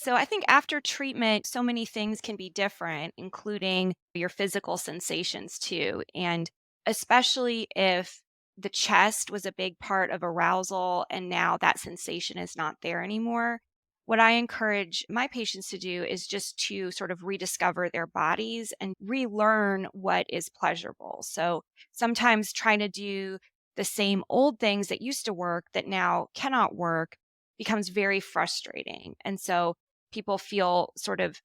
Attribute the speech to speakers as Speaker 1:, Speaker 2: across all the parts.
Speaker 1: So I think after treatment, so many things can be different, including your physical sensations too. And especially if the chest was a big part of arousal and now that sensation is not there anymore. What I encourage my patients to do is just to sort of rediscover their bodies and relearn what is pleasurable. So sometimes trying to do the same old things that used to work that now cannot work becomes very frustrating. And so people feel sort of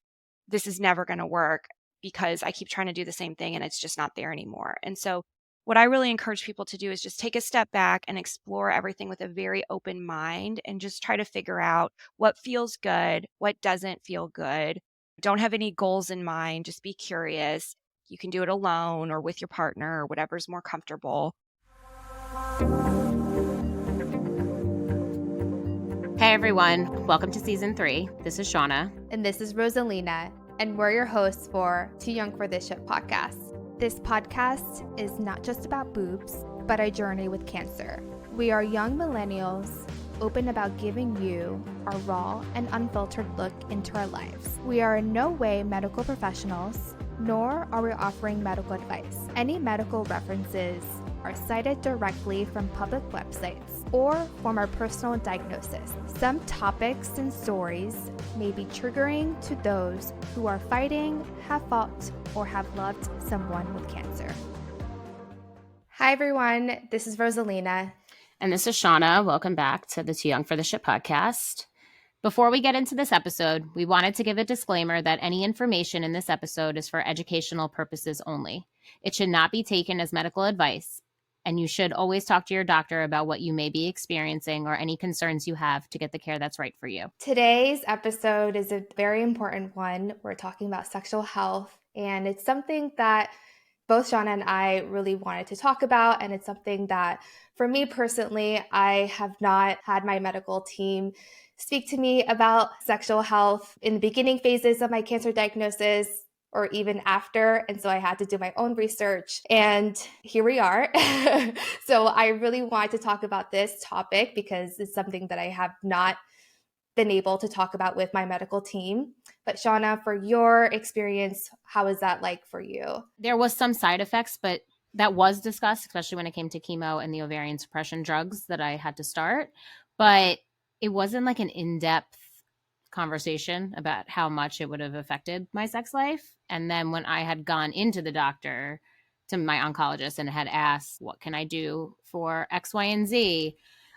Speaker 1: this is never going to work because I keep trying to do the same thing and it's just not there anymore. And so what I really encourage people to do is just take a step back and explore everything with a very open mind and just try to figure out what feels good, what doesn't feel good. Don't have any goals in mind, just be curious. You can do it alone or with your partner or whatever's more comfortable.
Speaker 2: Hey everyone, welcome to season 3. This is Shauna.
Speaker 3: And this is Rosalina, and we're your hosts for Too Young for This Shit podcast. This podcast is not just about boobs, but a journey with cancer. We are young millennials, open about giving you our raw and unfiltered look into our lives. We are in no way medical professionals, nor are we offering medical advice. Any medical references are cited directly from public websites or from our personal diagnosis. Some topics and stories may be triggering to those who are fighting, have fought, or have loved someone with cancer. Hi everyone, this is Rosalina.
Speaker 2: And this is Shauna. Welcome back to the Too Young for the Shit podcast. Before we get into this episode, we wanted to give a disclaimer that any information in this episode is for educational purposes only. It should not be taken as medical advice, and you should always talk to your doctor about what you may be experiencing or any concerns you have to get the care that's right for you.
Speaker 3: Today's episode is a very important one. We're talking about sexual health, and it's something that both Shauna and I really wanted to talk about, and it's something that, for me personally, I have not had my medical team speak to me about sexual health in the beginning phases of my cancer diagnosis or even after. And so I had to do my own research, and here we are. So I really wanted to talk about this topic because it's something that I have not been able to talk about with my medical team. But Shauna, for your experience, how is that like for you?
Speaker 2: There was some side effects, but that was discussed, especially when it came to chemo and the ovarian suppression drugs that I had to start. But it wasn't like an in-depth conversation about how much it would have affected my sex life. And then when I had gone into the doctor, to my oncologist, and had asked, what can I do for X, Y, and Z?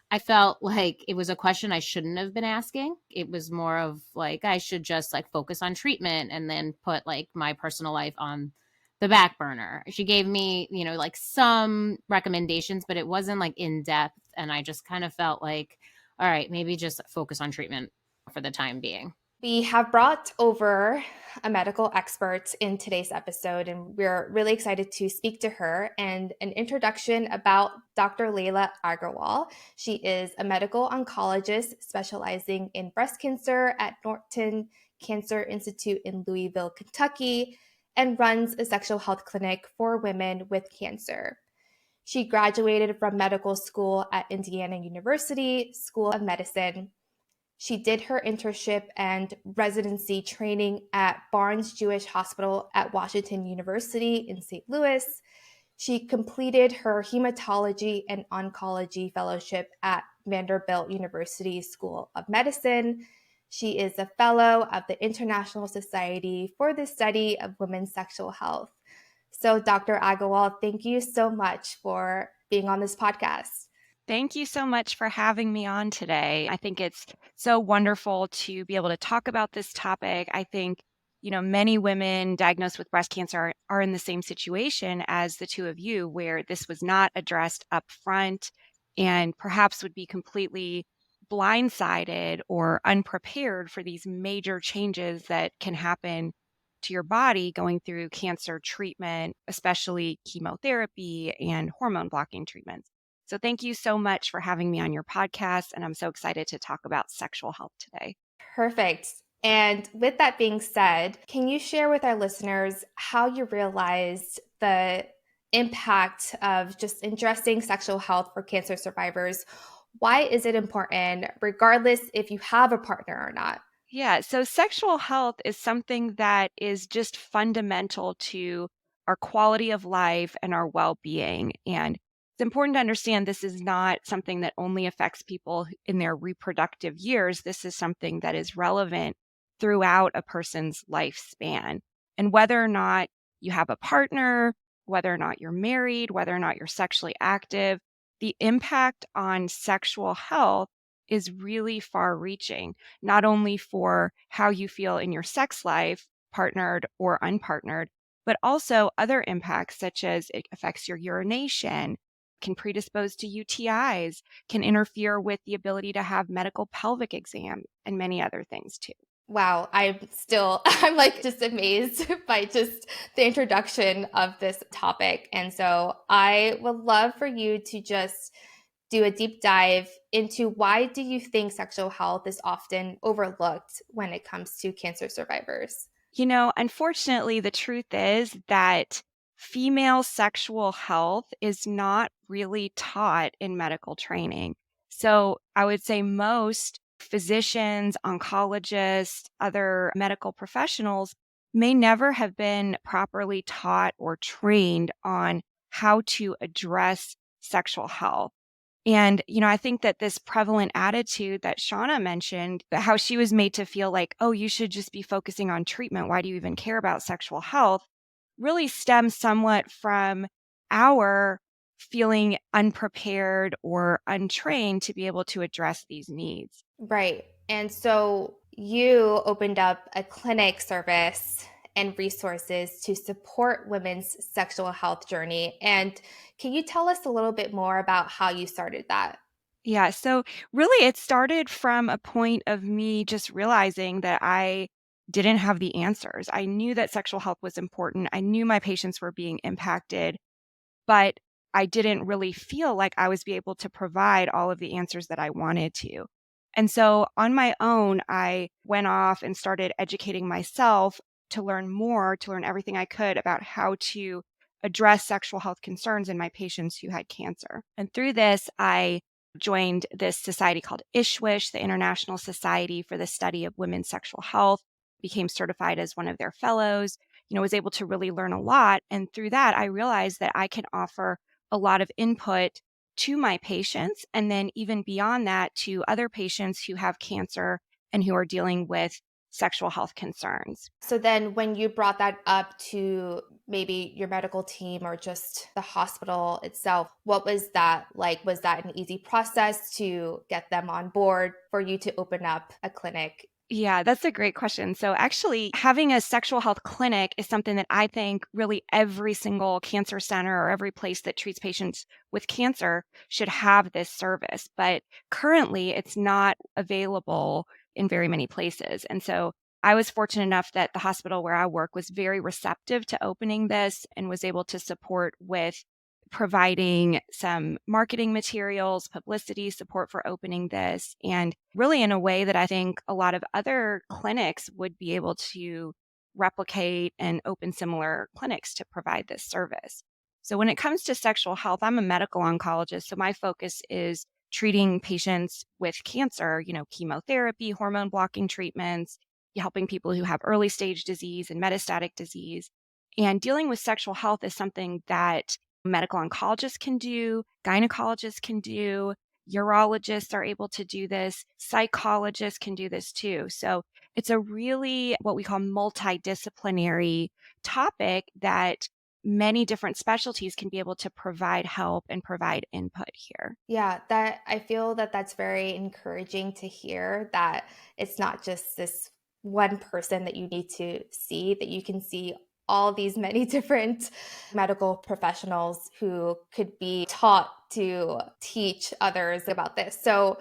Speaker 2: I felt like it was a question I shouldn't have been asking. It was more of like, I should just like focus on treatment and then put like my personal life on the back burner. She gave me, like some recommendations, but it wasn't like in depth. And I just kind of felt like, all right, maybe just focus on treatment for the time being.
Speaker 3: We have brought over a medical expert in today's episode, and we're really excited to speak to her. And an introduction about Dr. Agrawal. She is a medical oncologist specializing in breast cancer at Norton Cancer Institute in Louisville, Kentucky, and runs a sexual health clinic for women with cancer. She graduated from medical school at Indiana University School of Medicine. She did her internship and residency training at Barnes Jewish Hospital at Washington University in St. Louis. She completed her hematology and oncology fellowship at Vanderbilt University School of Medicine. She is a fellow of the International Society for the Study of Women's Sexual Health. So, Dr. Agrawal, thank you so much for being on this podcast.
Speaker 1: Thank you so much for having me on today. I think it's so wonderful to be able to talk about this topic. I think, many women diagnosed with breast cancer are in the same situation as the two of you, where this was not addressed up front and perhaps would be completely blindsided or unprepared for these major changes that can happen to your body going through cancer treatment, especially chemotherapy and hormone blocking treatments. So thank you so much for having me on your podcast, and I'm so excited to talk about sexual health today.
Speaker 3: Perfect. And with that being said, can you share with our listeners how you realized the impact of just addressing sexual health for cancer survivors? Why is it important, regardless if you have a partner or not?
Speaker 1: Yeah, so sexual health is something that is just fundamental to our quality of life and our well being. And it's important to understand this is not something that only affects people in their reproductive years. This is something that is relevant throughout a person's lifespan. And whether or not you have a partner, whether or not you're married, whether or not you're sexually active, the impact on sexual health is really far reaching, not only for how you feel in your sex life, partnered or unpartnered, but also other impacts such as it affects your urination, can predispose to UTIs, can interfere with the ability to have medical pelvic exam, and many other things too.
Speaker 3: Wow, I'm like just amazed by just the introduction of this topic. And so I would love for you to just do a deep dive into why do you think sexual health is often overlooked when it comes to cancer survivors?
Speaker 1: Unfortunately, the truth is that female sexual health is not really taught in medical training. So I would say most physicians, oncologists, other medical professionals may never have been properly taught or trained on how to address sexual health. And, I think that this prevalent attitude that Shauna mentioned, that how she was made to feel like, oh, you should just be focusing on treatment. Why do you even care about sexual health? Really stems somewhat from our feeling unprepared or untrained to be able to address these needs.
Speaker 3: Right. And so you opened up a clinic service and resources to support women's sexual health journey. And can you tell us a little bit more about how you started that?
Speaker 1: Yeah. So really, it started from a point of me just realizing that I didn't have the answers. I knew that sexual health was important. I knew my patients were being impacted, but I didn't really feel like I was be able to provide all of the answers that I wanted to. And so on my own, I went off and started educating myself to learn more, to learn everything I could about how to address sexual health concerns in my patients who had cancer. And through this, I joined this society called ISHWISH, the International Society for the Study of Women's Sexual Health, became certified as one of their fellows, was able to really learn a lot. And through that, I realized that I can offer a lot of input to my patients. And then even beyond that, to other patients who have cancer and who are dealing with sexual health concerns.
Speaker 3: So then when you brought that up to maybe your medical team or just the hospital itself, what was that like? Was that an easy process to get them on board for you to open up a clinic?
Speaker 1: Yeah, that's a great question. So, actually, having a sexual health clinic is something that I think really every single cancer center or every place that treats patients with cancer should have this service. But currently, it's not available in very many places. And so, I was fortunate enough that the hospital where I work was very receptive to opening this and was able to support with providing some marketing materials, publicity support for opening this, and really in a way that I think a lot of other clinics would be able to replicate and open similar clinics to provide this service. So, when it comes to sexual health, I'm a medical oncologist. So, my focus is treating patients with cancer, chemotherapy, hormone blocking treatments, helping people who have early stage disease and metastatic disease. And dealing with sexual health is something that medical oncologists can do, gynecologists can do, urologists are able to do this, psychologists can do this too. So it's a really what we call multidisciplinary topic that many different specialties can be able to provide help and provide input here.
Speaker 3: Yeah, that I feel that that's very encouraging to hear that it's not just this one person that you need to see, that you can see all these many different medical professionals who could be taught to teach others about this. So,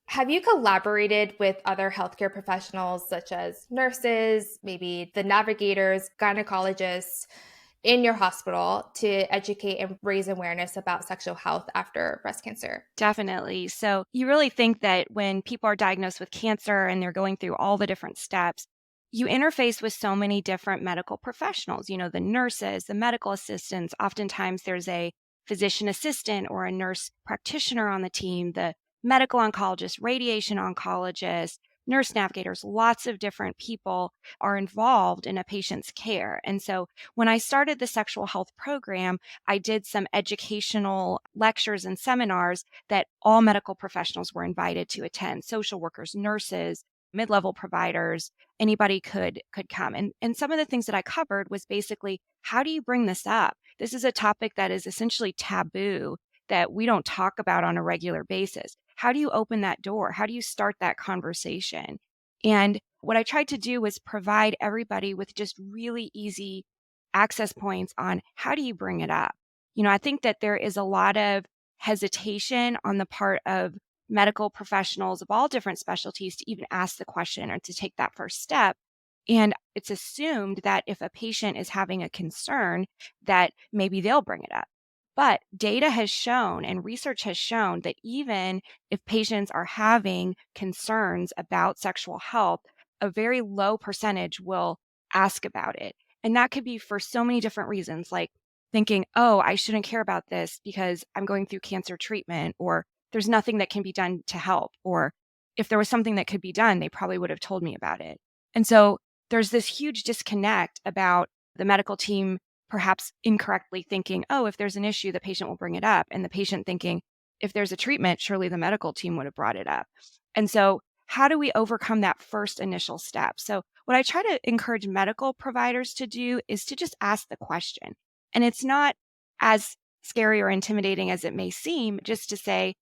Speaker 3: have you collaborated with other healthcare professionals such as nurses, maybe the navigators, gynecologists in your hospital to educate and raise awareness about sexual health after breast cancer?
Speaker 1: Definitely. So you really think that when people are diagnosed with cancer and they're going through all the different steps, you interface with so many different medical professionals, the nurses, the medical assistants. Oftentimes there's a physician assistant or a nurse practitioner on the team, the medical oncologist, radiation oncologist, nurse navigators, lots of different people are involved in a patient's care. And so when I started the sexual health program, I did some educational lectures and seminars that all medical professionals were invited to attend, social workers, nurses, mid-level providers, anybody could come. And some of the things that I covered was basically, how do you bring this up? This is a topic that is essentially taboo, that we don't talk about on a regular basis. How do you open that door? How do you start that conversation? And what I tried to do was provide everybody with just really easy access points on how do you bring it up. I think that there is a lot of hesitation on the part of medical professionals of all different specialties to even ask the question or to take that first step. And it's assumed that if a patient is having a concern, that maybe they'll bring it up. But data has shown and research has shown that even if patients are having concerns about sexual health, a very low percentage will ask about it. And that could be for so many different reasons, like thinking, oh, I shouldn't care about this because I'm going through cancer treatment, or there's nothing that can be done to help, or if there was something that could be done, they probably would have told me about it. And so there's this huge disconnect about the medical team perhaps incorrectly thinking, oh, if there's an issue, the patient will bring it up. And the patient thinking, if there's a treatment, surely the medical team would have brought it up. And so, how do we overcome that first initial step? So, what I try to encourage medical providers to do is to just ask the question. And it's not as scary or intimidating as it may seem, just to say,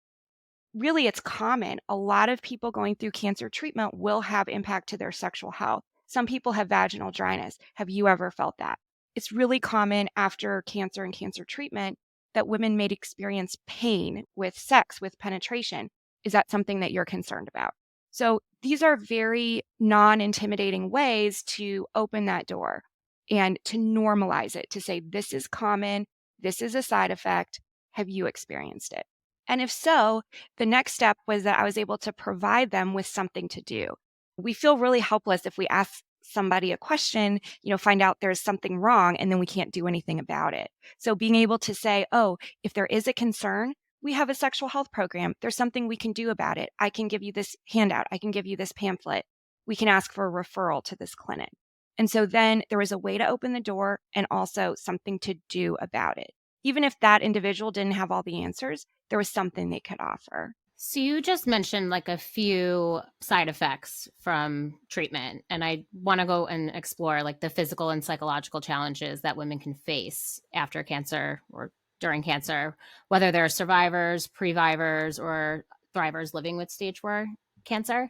Speaker 1: really, it's common. A lot of people going through cancer treatment will have impact to their sexual health. Some people have vaginal dryness. Have you ever felt that? It's really common after cancer and cancer treatment that women may experience pain with sex, with penetration. Is that something that you're concerned about? So these are very non-intimidating ways to open that door and to normalize it, to say, this is common, this is a side effect. Have you experienced it? And if so, the next step was that I was able to provide them with something to do. We feel really helpless if we ask somebody a question, find out there's something wrong, and then we can't do anything about it. So being able to say, oh, if there is a concern, we have a sexual health program. There's something we can do about it. I can give you this handout. I can give you this pamphlet. We can ask for a referral to this clinic. And so then there was a way to open the door and also something to do about it. Even if that individual didn't have all the answers, there was something they could offer.
Speaker 2: So you just mentioned like a few side effects from treatment, and I want to go and explore like the physical and psychological challenges that women can face after cancer or during cancer, whether they're survivors, previvors, or thrivers living with stage 4 cancer.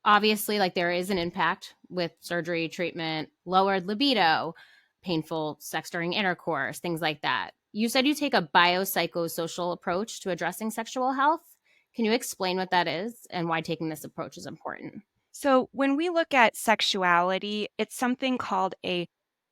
Speaker 2: Obviously, like there is an impact with surgery, treatment, lowered libido, painful sex during intercourse, things like that. You said you take a biopsychosocial approach to addressing sexual health. Can you explain what that is and why taking this approach is important?
Speaker 1: So when we look at sexuality, it's something called a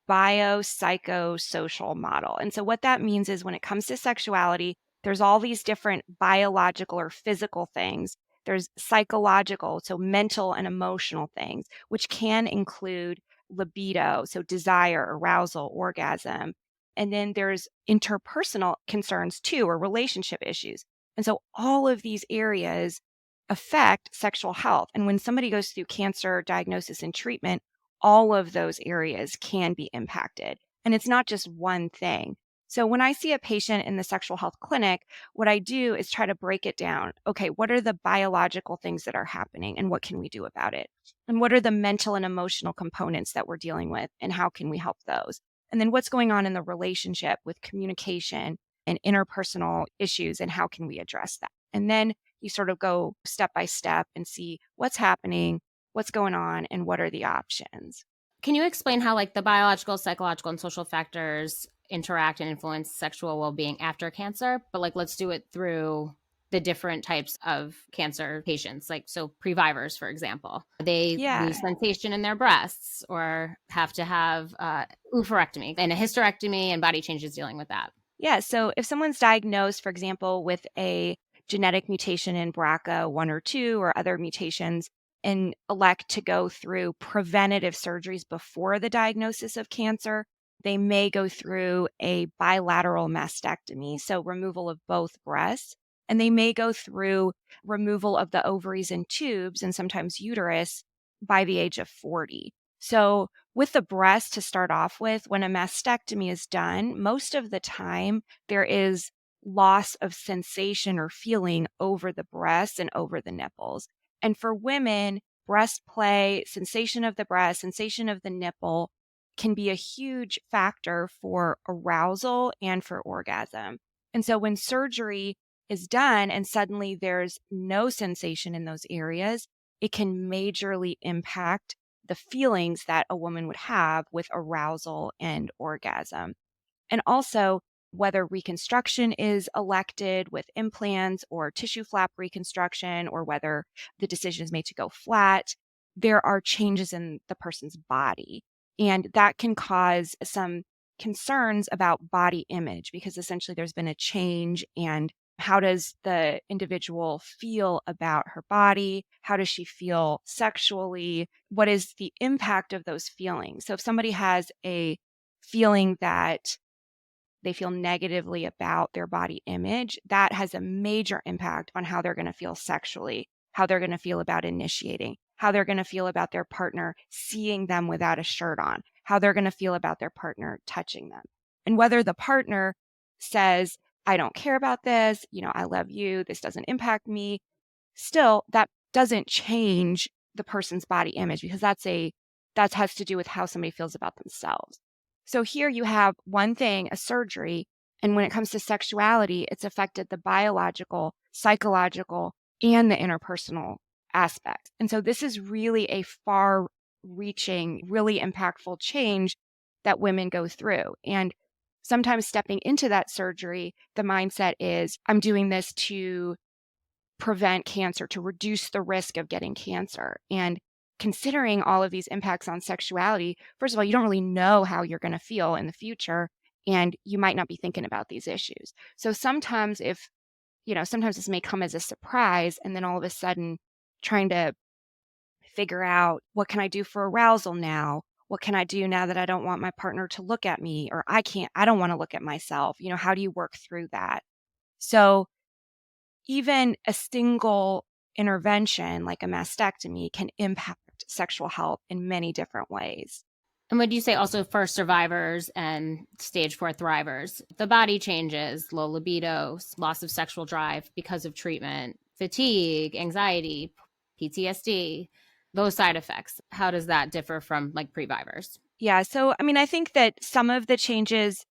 Speaker 1: biopsychosocial model. And so what that means is when it comes to sexuality, there's all these different biological or physical things. There's psychological, so mental and emotional things, which can include libido, so desire, arousal, orgasm. And then there's interpersonal concerns too, or relationship issues. And so all of these areas affect sexual health. And when somebody goes through cancer diagnosis and treatment, all of those areas can be impacted. And it's not just one thing. So when I see a patient in the sexual health clinic, what I do is try to break it down. Okay, what are the biological things that are happening and what can we do about it? And what are the mental and emotional components that we're dealing with and how can we help those? And then what's going on in the relationship with communication and interpersonal issues and how can we address that? And then you sort of go step by step and see what's happening, what's going on, and what are the options.
Speaker 2: Can you explain how like the biological, psychological, and social factors interact and influence sexual well-being after cancer? But like, let's do it through the different types of cancer patients. Like, so previvors, for example, they lose sensation in their breasts or have to have oophorectomy and a hysterectomy and body changes dealing with that.
Speaker 1: Yeah. So if someone's diagnosed, for example, with a genetic mutation in BRCA1 or 2 or other mutations and elect to go through preventative surgeries before the diagnosis of cancer, they may go through a bilateral mastectomy, so removal of both breasts. And they may go through removal of the ovaries and tubes and sometimes uterus by the age of 40. So with the breast to start off with, when a mastectomy is done, most of the time there is loss of sensation or feeling over the breasts and over the nipples. And for women, breast play, sensation of the breast, sensation of the nipple can be a huge factor for arousal and for orgasm. And so when surgery is done and suddenly there's no sensation in those areas, it can majorly impact the feelings that a woman would have with arousal and orgasm. And also, whether reconstruction is elected with implants or tissue flap reconstruction, or whether the decision is made to go flat, there are changes in the person's body. And that can cause some concerns about body image because essentially there's been a change. And how does the individual feel about her body? How does she feel sexually? What is the impact of those feelings? So if somebody has a feeling that they feel negatively about their body image, that has a major impact on how they're going to feel sexually, how they're going to feel about initiating, how they're going to feel about their partner seeing them without a shirt on, how they're going to feel about their partner touching them. And whether the partner says, I don't care about this, I love you, this doesn't impact me, still that doesn't change the person's body image because that has to do with how somebody feels about themselves. So here you have one thing, a surgery, and when it comes to sexuality, it's affected the biological, psychological, and the interpersonal aspects. And so this is really a far-reaching, really impactful change that women go through. And sometimes stepping into that surgery, the mindset is, I'm doing this to prevent cancer, to reduce the risk of getting cancer. And considering all of these impacts on sexuality, first of all, you don't really know how you're going to feel in the future, and you might not be thinking about these issues. So sometimes sometimes this may come as a surprise, and then all of a sudden trying to figure out, what can I do for arousal now? What can I do now that I don't want my partner to look at me, or I don't want to look at myself? How do you work through that? So even a single intervention like a mastectomy can impact sexual health in many different ways.
Speaker 2: And would you say also for survivors and stage 4 thrivers, the body changes, low libido, loss of sexual drive because of treatment, fatigue, anxiety, PTSD, those side effects, how does that differ from like Previvors?
Speaker 1: Yeah, so I think that some of the changes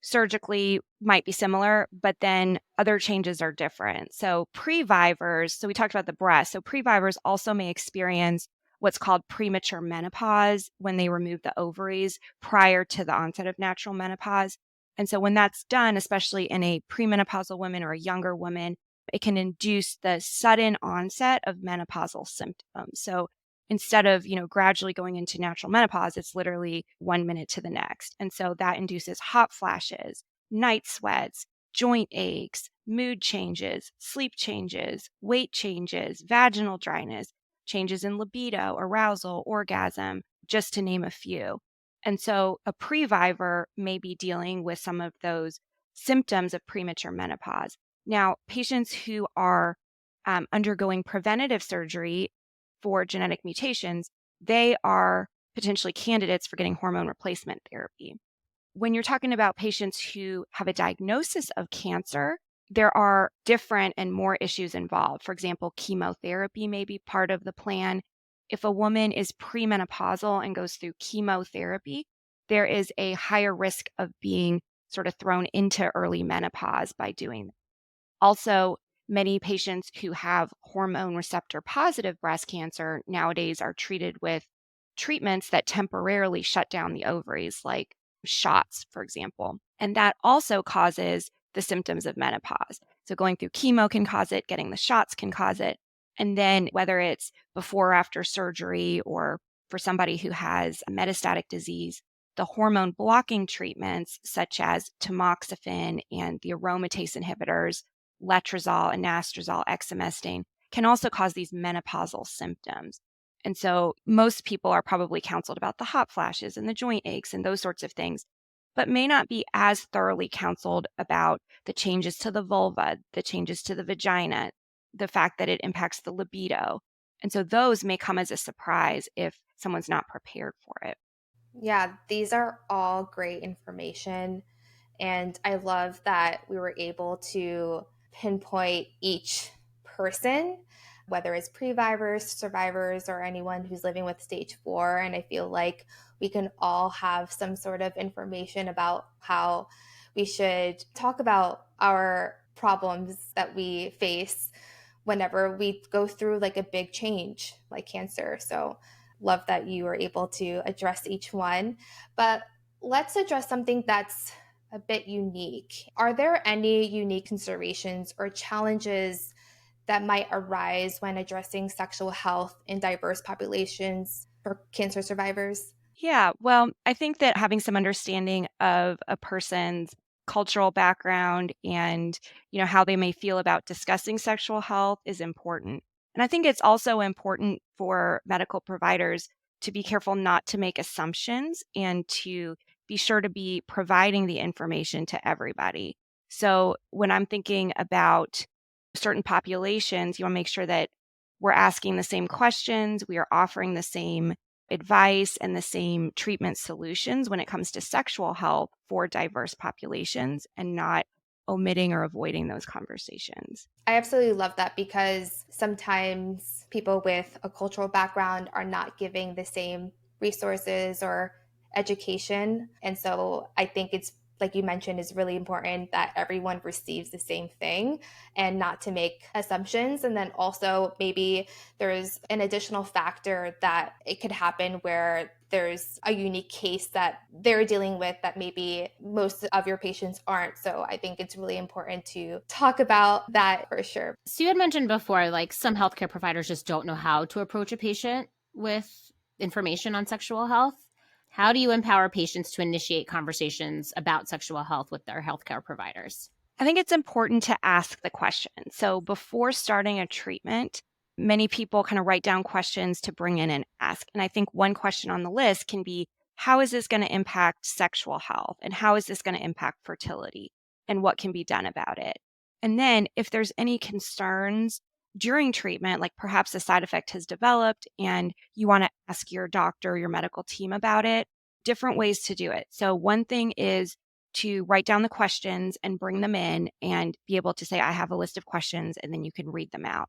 Speaker 1: surgically might be similar, but then other changes are different. So Previvors, so we talked about the breast. So Previvors also may experience what's called premature menopause when they remove the ovaries prior to the onset of natural menopause. And so when that's done, especially in a premenopausal woman or a younger woman, it can induce the sudden onset of menopausal symptoms. So instead of, gradually going into natural menopause, it's literally 1 minute to the next. And so that induces hot flashes, night sweats, joint aches, mood changes, sleep changes, weight changes, vaginal dryness, changes in libido, arousal, orgasm, just to name a few. And so a previvor may be dealing with some of those symptoms of premature menopause. Now, patients who are undergoing preventative surgery for genetic mutations, they are potentially candidates for getting hormone replacement therapy. When you're talking about patients who have a diagnosis of cancer, there are different and more issues involved. For example, chemotherapy may be part of the plan. If a woman is premenopausal and goes through chemotherapy, there is a higher risk of being sort of thrown into early menopause by doing that. Also, many patients who have hormone receptor positive breast cancer nowadays are treated with treatments that temporarily shut down the ovaries, like shots, for example. And that also causes the symptoms of menopause. So going through chemo can cause it, getting the shots can cause it. And then whether it's before or after surgery, or for somebody who has metastatic disease, the hormone blocking treatments such as tamoxifen and the aromatase inhibitors, letrozole, anastrozole, exemestane, can also cause these menopausal symptoms. And so most people are probably counseled about the hot flashes and the joint aches and those sorts of things. but may not be as thoroughly counseled about the changes to the vulva, the changes to the vagina, the fact that it impacts the libido. And so those may come as a surprise if someone's not prepared for it.
Speaker 3: Yeah, these are all great information. And I love that we were able to pinpoint each person, whether it's previvors, survivors, or anyone who's living with stage 4. And I feel like we can all have some sort of information about how we should talk about our problems that we face whenever we go through like a big change like cancer. So love that you were able to address each one. But let's address something that's a bit unique. Are there any unique considerations or challenges that might arise when addressing sexual health in diverse populations for cancer survivors?
Speaker 1: Yeah, well, I think that having some understanding of a person's cultural background and, how they may feel about discussing sexual health is important. And I think it's also important for medical providers to be careful not to make assumptions and to be sure to be providing the information to everybody. So when I'm thinking about certain populations, you want to make sure that we're asking the same questions, we are offering the same advice and the same treatment solutions when it comes to sexual health for diverse populations and not omitting or avoiding those conversations.
Speaker 3: I absolutely love that because sometimes people with a cultural background are not giving the same resources or education. And so I think it's like you mentioned, is really important that everyone receives the same thing and not to make assumptions. And then also maybe there's an additional factor that it could happen where there's a unique case that they're dealing with that maybe most of your patients aren't. So I think it's really important to talk about that for sure.
Speaker 2: So you had mentioned before, like some healthcare providers just don't know how to approach a patient with information on sexual health. How do you empower patients to initiate conversations about sexual health with their healthcare providers?
Speaker 1: I think it's important to ask the question. So before starting a treatment, many people kind of write down questions to bring in and ask. And I think one question on the list can be, how is this going to impact sexual health? And how is this going to impact fertility? And what can be done about it? And then if there's any concerns during treatment, like perhaps a side effect has developed and you want to ask your doctor or your medical team about it, different ways to do it. So one thing is to write down the questions and bring them in and be able to say, I have a list of questions, and then you can read them out.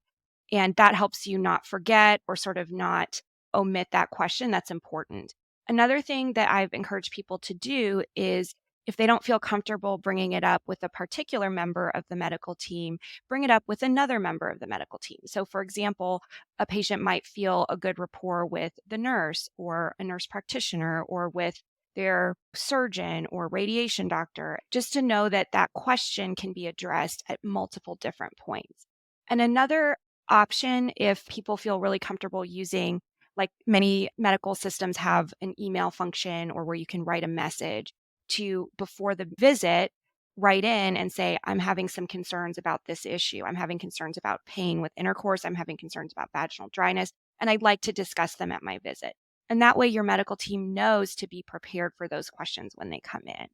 Speaker 1: And that helps you not forget or sort of not omit that question. That's important. Another thing that I've encouraged people to do is if they don't feel comfortable bringing it up with a particular member of the medical team, bring it up with another member of the medical team. So, for example, a patient might feel a good rapport with the nurse or a nurse practitioner or with their surgeon or radiation doctor, just to know that that question can be addressed at multiple different points. And another option, if people feel really comfortable using, like many medical systems have an email function or where you can write a message to, before the visit, write in and say, I'm having some concerns about this issue. I'm having concerns about pain with intercourse. I'm having concerns about vaginal dryness, and I'd like to discuss them at my visit. And that way your medical team knows to be prepared for those questions when they come in.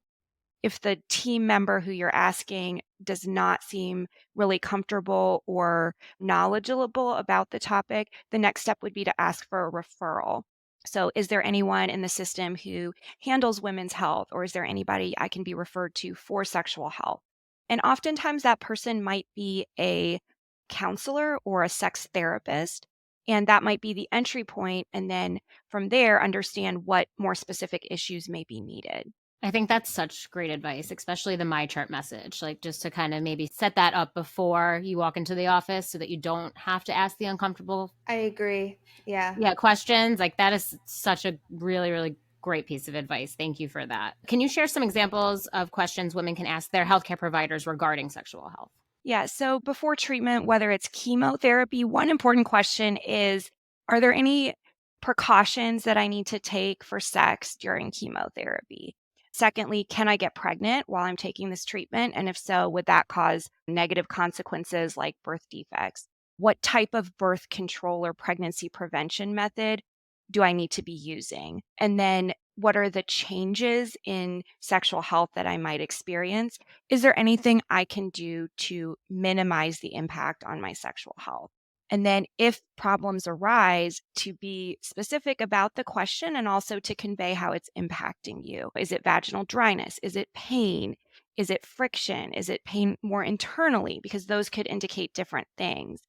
Speaker 1: If the team member who you're asking does not seem really comfortable or knowledgeable about the topic, the next step would be to ask for a referral. So, is there anyone in the system who handles women's health, or is there anybody I can be referred to for sexual health? And oftentimes that person might be a counselor or a sex therapist. And that might be the entry point. And then from there, understand what more specific issues may be needed.
Speaker 2: I think that's such great advice, especially the My Chart message, like just to kind of maybe set that up before you walk into the office so that you don't have to ask the uncomfortable
Speaker 3: I agree. Yeah.
Speaker 2: questions. Like that is such a really, really great piece of advice. Thank you for that. Can you share some examples of questions women can ask their healthcare providers regarding sexual health?
Speaker 1: Yeah. So before treatment, whether it's chemotherapy, one important question is, are there any precautions that I need to take for sex during chemotherapy? Secondly, can I get pregnant while I'm taking this treatment? And if so, would that cause negative consequences like birth defects? What type of birth control or pregnancy prevention method do I need to be using? And then what are the changes in sexual health that I might experience? Is there anything I can do to minimize the impact on my sexual health? And then if problems arise, to be specific about the question and also to convey how it's impacting you. Is it vaginal dryness? Is it pain? Is it friction? Is it pain more internally? Because those could indicate different things.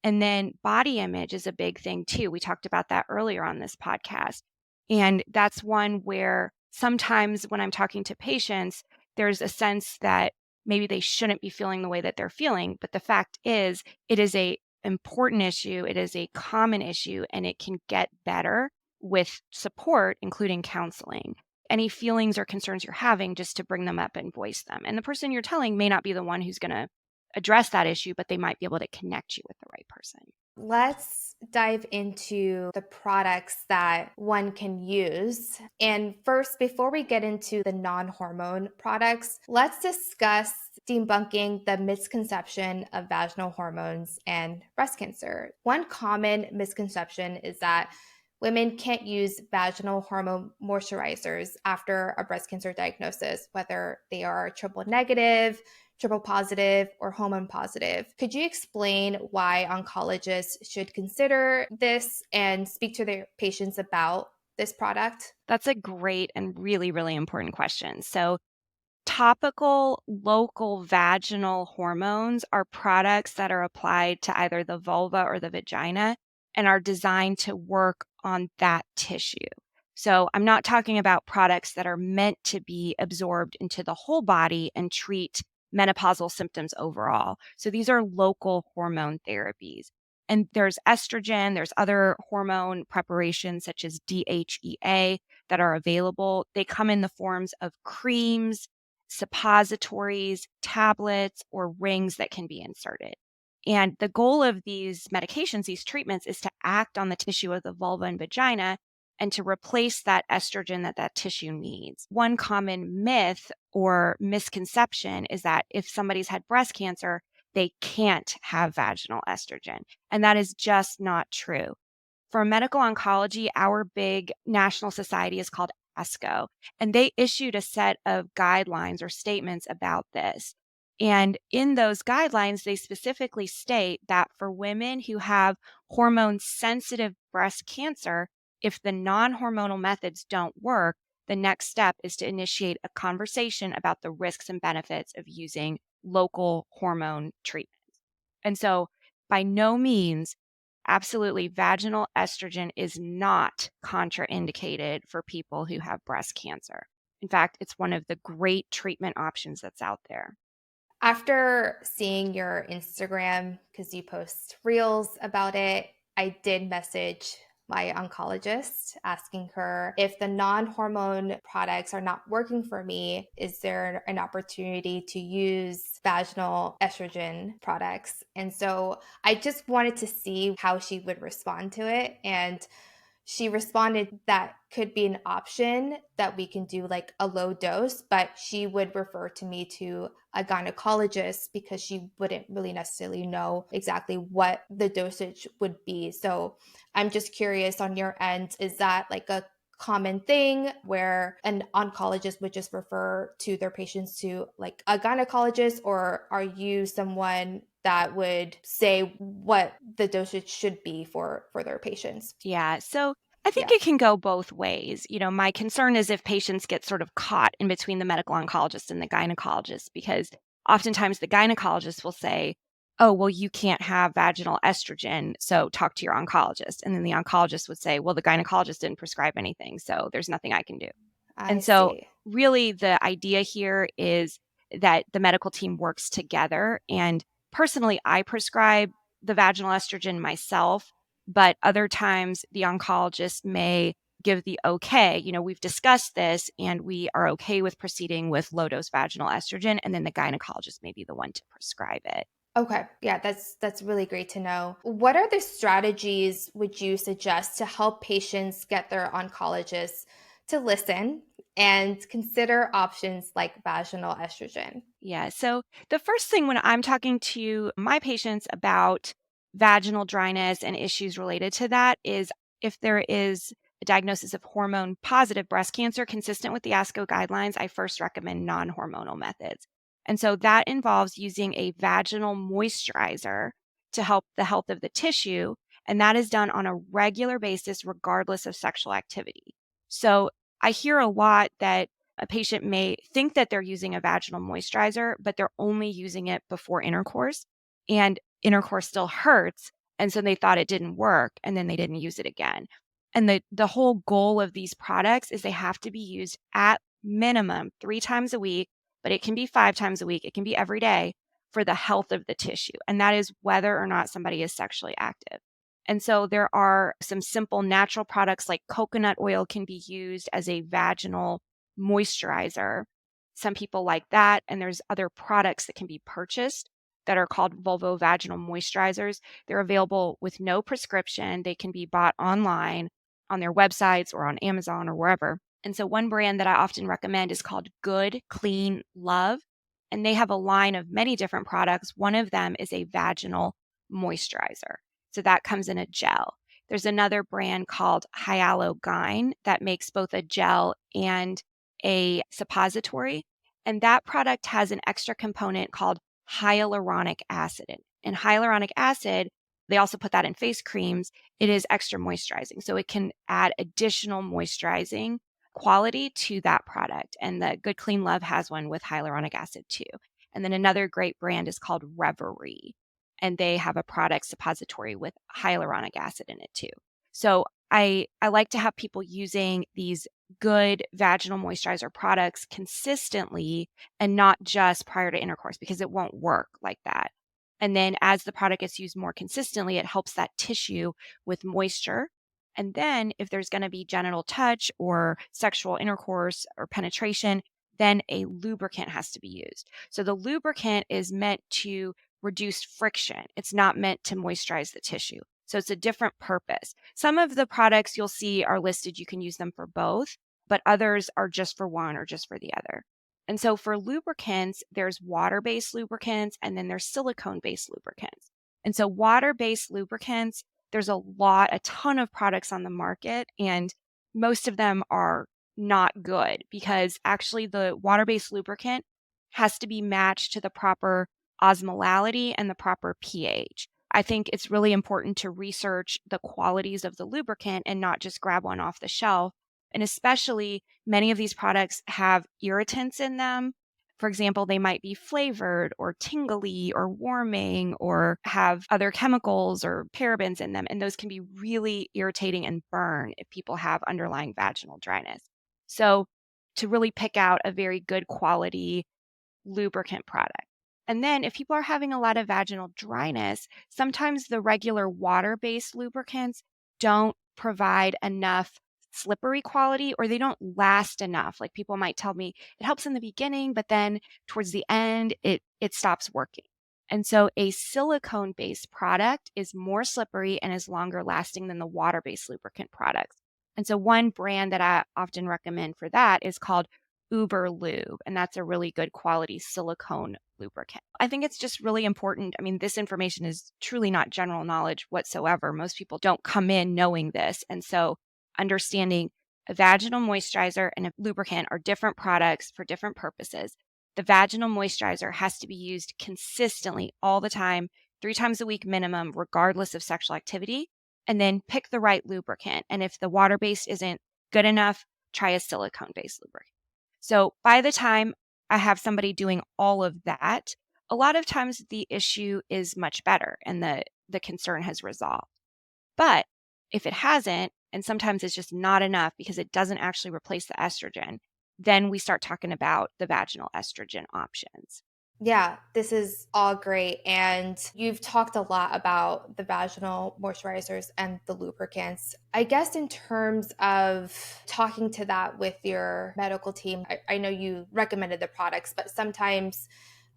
Speaker 1: And then body image is a big thing too. We talked about that earlier on this podcast. And that's one where sometimes when I'm talking to patients, there's a sense that maybe they shouldn't be feeling the way that they're feeling. But the fact is, it is a important issue. It is a common issue, and it can get better with support, including counseling. Any feelings or concerns you're having, just to bring them up and voice them. And the person you're telling may not be the one who's going to address that issue, but they might be able to connect you with the right person.
Speaker 3: Let's dive into the products that one can use. And first, before we get into the non-hormone products, let's discuss debunking the misconception of vaginal hormones and breast cancer. One common misconception is that women can't use vaginal hormone moisturizers after a breast cancer diagnosis, whether they are triple negative, triple positive, or hormone positive. Could you explain why oncologists should consider this and speak to their patients about this product?
Speaker 1: That's a great and really, really important question. So, topical local vaginal hormones are products that are applied to either the vulva or the vagina and are designed to work on that tissue. So, I'm not talking about products that are meant to be absorbed into the whole body and treat menopausal symptoms overall. So, these are local hormone therapies. And there's estrogen, there's other hormone preparations such as DHEA that are available. They come in the forms of creams, suppositories, tablets, or rings that can be inserted. And the goal of these medications, these treatments, is to act on the tissue of the vulva and vagina and to replace that estrogen that that tissue needs. One common myth or misconception is that if somebody's had breast cancer, they can't have vaginal estrogen. And that is just not true. For medical oncology, our big national society is called ASCO, and they issued a set of guidelines or statements about this. And in those guidelines, they specifically state that for women who have hormone sensitive breast cancer, if the non hormonal methods don't work, the next step is to initiate a conversation about the risks and benefits of using local hormone treatments. And so, by no means, absolutely, vaginal estrogen is not contraindicated for people who have breast cancer. In fact, it's one of the great treatment options that's out there.
Speaker 3: After seeing your Instagram, because you post reels about it, I did message my oncologist asking her if the non-hormone products are not working for me, is there an opportunity to use vaginal estrogen products? And so I just wanted to see how she would respond to it. And she responded that could be an option that we can do like a low dose, but she would refer to me to a gynecologist because she wouldn't really necessarily know exactly what the dosage would be. So I'm just curious on your end, is that like a common thing where an oncologist would just refer to their patients to like a gynecologist, or are you someone that would say what the dosage should be for their patients?
Speaker 1: Yeah. So I think
Speaker 3: Yeah.
Speaker 1: it can go both ways. My concern is if patients get sort of caught in between the medical oncologist and the gynecologist, because oftentimes the gynecologist will say, oh, well, you can't have vaginal estrogen, so talk to your oncologist. And then the oncologist would say, well, the gynecologist didn't prescribe anything, so there's nothing I can do.
Speaker 3: I
Speaker 1: And so,
Speaker 3: see.
Speaker 1: really, the idea here is that the medical team works together. And personally, I prescribe the vaginal estrogen myself, but other times the oncologist may give the okay. We've discussed this and we are okay with proceeding with low dose vaginal estrogen. And then the gynecologist may be the one to prescribe it.
Speaker 3: Okay. Yeah, that's really great to know. What are the strategies would you suggest to help patients get their oncologists to listen and consider options like vaginal estrogen?
Speaker 1: Yeah. So the first thing when I'm talking to my patients about vaginal dryness and issues related to that is if there is a diagnosis of hormone-positive breast cancer consistent with the ASCO guidelines, I first recommend non-hormonal methods. And so that involves using a vaginal moisturizer to help the health of the tissue, and that is done on a regular basis regardless of sexual activity. So I hear a lot that a patient may think that they're using a vaginal moisturizer, but they're only using it before intercourse, and intercourse still hurts. And so they thought it didn't work, and then they didn't use it again. And the whole goal of these products is they have to be used at minimum 3 times a week, but it can be 5 times a week. It can be every day for the health of the tissue. And that is whether or not somebody is sexually active. And so there are some simple natural products like coconut oil can be used as a vaginal moisturizer. Some people like that. And there's other products that can be purchased that are called vulvovaginal moisturizers. They're available with no prescription. They can be bought online on their websites or on Amazon or wherever. And so one brand that I often recommend is called Good Clean Love. And they have a line of many different products. One of them is a vaginal moisturizer. So that comes in a gel. There's another brand called Hyalogyn that makes both a gel and a suppository. And that product has an extra component called hyaluronic acid. And hyaluronic acid, they also put that in face creams. It is extra moisturizing. So it can add additional moisturizing quality to that product. And the Good Clean Love has one with hyaluronic acid too. And then another great brand is called Revaree. And they have a product suppository with hyaluronic acid in it too. So I like to have people using these good vaginal moisturizer products consistently and not just prior to intercourse, because it won't work like that. And then as the product gets used more consistently, it helps that tissue with moisture. And then if there's going to be genital touch or sexual intercourse or penetration, then a lubricant has to be used. So the lubricant is meant to reduce friction. It's not meant to moisturize the tissue. So it's a different purpose. Some of the products you'll see are listed, you can use them for both, but others are just for one or just for the other. And so for lubricants, there's water-based lubricants and then there's silicone-based lubricants. And so water-based lubricants, there's a ton of products on the market, and most of them are not good because actually the water-based lubricant has to be matched to the proper osmolality and the proper pH. I think it's really important to research the qualities of the lubricant and not just grab one off the shelf. And especially many of these products have irritants in them. For example, they might be flavored or tingly or warming or have other chemicals or parabens in them. And those can be really irritating and burn if people have underlying vaginal dryness. So to really pick out a very good quality lubricant product. And then if people are having a lot of vaginal dryness, sometimes the regular water-based lubricants don't provide enough slippery quality, or they don't last enough. Like people might tell me it helps in the beginning, but then towards the end, it stops working. And so a silicone-based product is more slippery and is longer lasting than the water-based lubricant products. And so one brand that I often recommend for that is called Uberlube, and that's a really good quality silicone lubricant. I think it's just really important. I mean, this information is truly not general knowledge whatsoever. Most people don't come in knowing this. And so understanding a vaginal moisturizer and a lubricant are different products for different purposes. The vaginal moisturizer has to be used consistently all the time, 3 times a week minimum, regardless of sexual activity, and then pick the right lubricant. And if the water-based isn't good enough, try a silicone-based lubricant. So by the time I have somebody doing all of that, a lot of times the issue is much better and the concern has resolved. But if it hasn't, and sometimes it's just not enough because it doesn't actually replace the estrogen, then we start talking about the vaginal estrogen options.
Speaker 3: Yeah, this is all great. And you've talked a lot about the vaginal moisturizers and the lubricants. I guess in terms of talking to that with your medical team, I know you recommended the products, but sometimes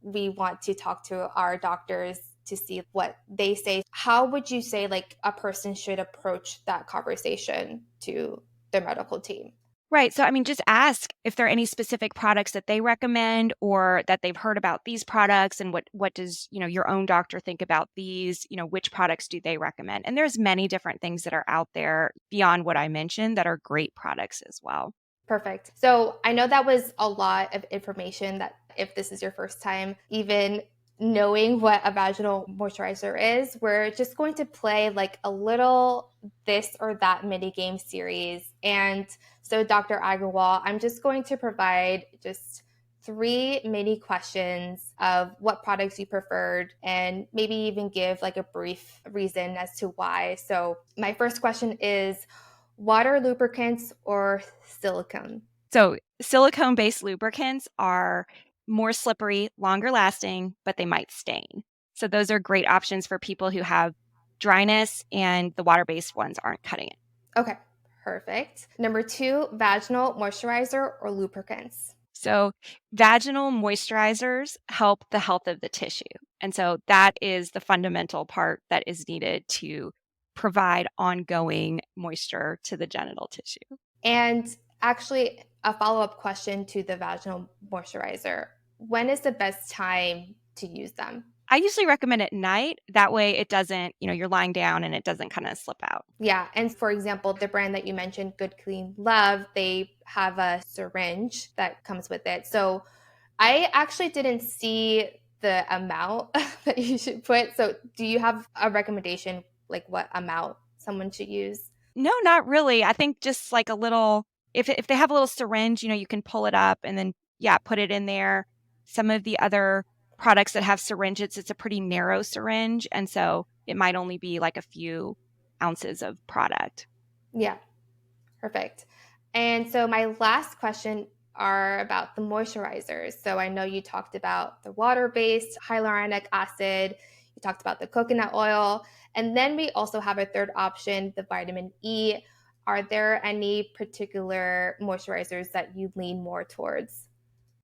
Speaker 3: we want to talk to our doctors to see what they say. How would you say like a person should approach that conversation to their medical team?
Speaker 1: Right. So, I mean, just ask if there are any specific products that they recommend or that they've heard about these products and what does, your own doctor think about these, which products do they recommend? And there's many different things that are out there beyond what I mentioned that are great products as well.
Speaker 3: Perfect. So I know that was a lot of information that if this is your first time, even knowing what a vaginal moisturizer is, we're just going to play like a little this or that mini game series. And so, Dr. Agrawal, I'm just going to provide just 3 mini questions of what products you preferred and maybe even give like a brief reason as to why. So, my first question is water lubricants or silicone?
Speaker 1: So, silicone-based lubricants are more slippery, longer lasting, but they might stain. So, those are great options for people who have dryness, and the water-based ones aren't cutting it.
Speaker 3: Okay, perfect. Number 2, vaginal moisturizer or lubricants?
Speaker 1: So, vaginal moisturizers help the health of the tissue. And so, that is the fundamental part that is needed to provide ongoing moisture to the genital tissue.
Speaker 3: And actually, a follow up question to the vaginal moisturizer. When is the best time to use them?
Speaker 1: I usually recommend at night. That way it doesn't, you're lying down and it doesn't kind of slip out.
Speaker 3: Yeah. And for example, the brand that you mentioned, Good Clean Love, they have a syringe that comes with it. So I actually didn't see the amount that you should put. So do you have a recommendation, like what amount someone should use?
Speaker 1: No, not really. I think just like a little, if they have a little syringe, you can pull it up and then, yeah, put it in there. Some of the other products that have syringes, it's a pretty narrow syringe. And so it might only be like a few ounces of product.
Speaker 3: Yeah. Perfect. And so my last question are about the moisturizers. So I know you talked about the water-based hyaluronic acid, you talked about the coconut oil, and then we also have a third option, the vitamin E. Are there any particular moisturizers that you lean more towards?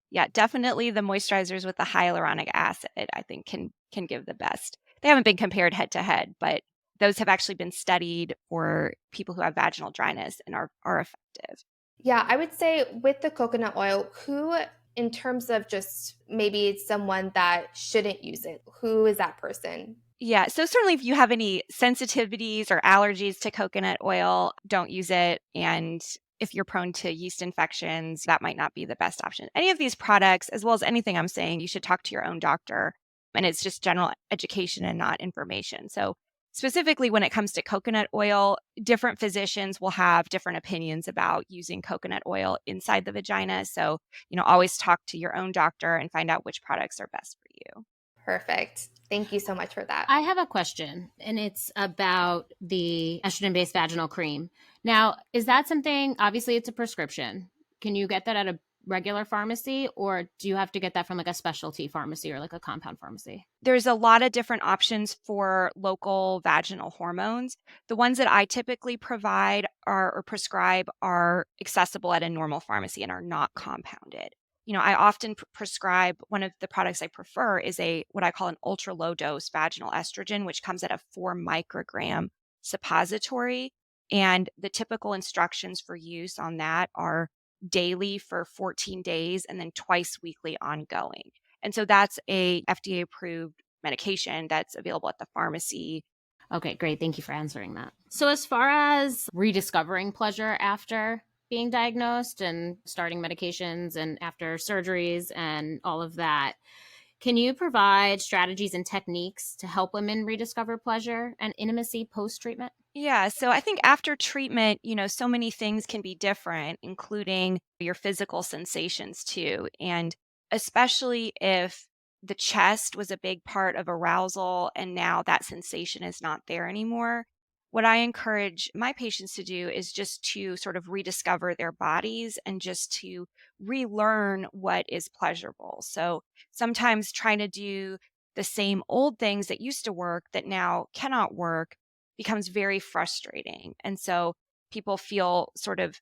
Speaker 1: Yeah, definitely the moisturizers with the hyaluronic acid, I think can give the best. They haven't been compared head to head, but those have actually been studied for people who have vaginal dryness and are effective.
Speaker 3: Yeah, I would say with the coconut oil, who, in terms of just maybe it's someone that shouldn't use it, who is that person?
Speaker 1: Yeah, so certainly if you have any sensitivities or allergies to coconut oil, don't use it. And if you're prone to yeast infections, that might not be the best option. Any of these products, as well as anything I'm saying, you should talk to your own doctor. And it's just general education and not information. So, specifically when it comes to coconut oil, different physicians will have different opinions about using coconut oil inside the vagina. So, always talk to your own doctor and find out which products are best for you.
Speaker 3: Perfect. Thank you so much for that.
Speaker 2: I have a question, and it's about the estrogen-based vaginal cream. Now, is that something, obviously it's a prescription. Can you get that at a regular pharmacy, or do you have to get that from like a specialty pharmacy or like a compound pharmacy?
Speaker 1: There's a lot of different options for local vaginal hormones. The ones that I typically provide or prescribe are accessible at a normal pharmacy and are not compounded. I often prescribe one of the products I prefer is what I call an ultra low dose vaginal estrogen, which comes at a 4 microgram suppository. And the typical instructions for use on that are daily for 14 days and then twice weekly ongoing. And so that's a FDA approved medication that's available at the pharmacy.
Speaker 2: Okay, great. Thank you for answering that. So, as far as rediscovering pleasure after being diagnosed and starting medications and after surgeries and all of that, can you provide strategies and techniques to help women rediscover pleasure and intimacy post treatment?
Speaker 1: Yeah, so I think after treatment, so many things can be different, including your physical sensations too. And especially if the chest was a big part of arousal and now that sensation is not there anymore. What I encourage my patients to do is just to sort of rediscover their bodies and just to relearn what is pleasurable. So sometimes trying to do the same old things that used to work that now cannot work becomes very frustrating. And so people feel sort of,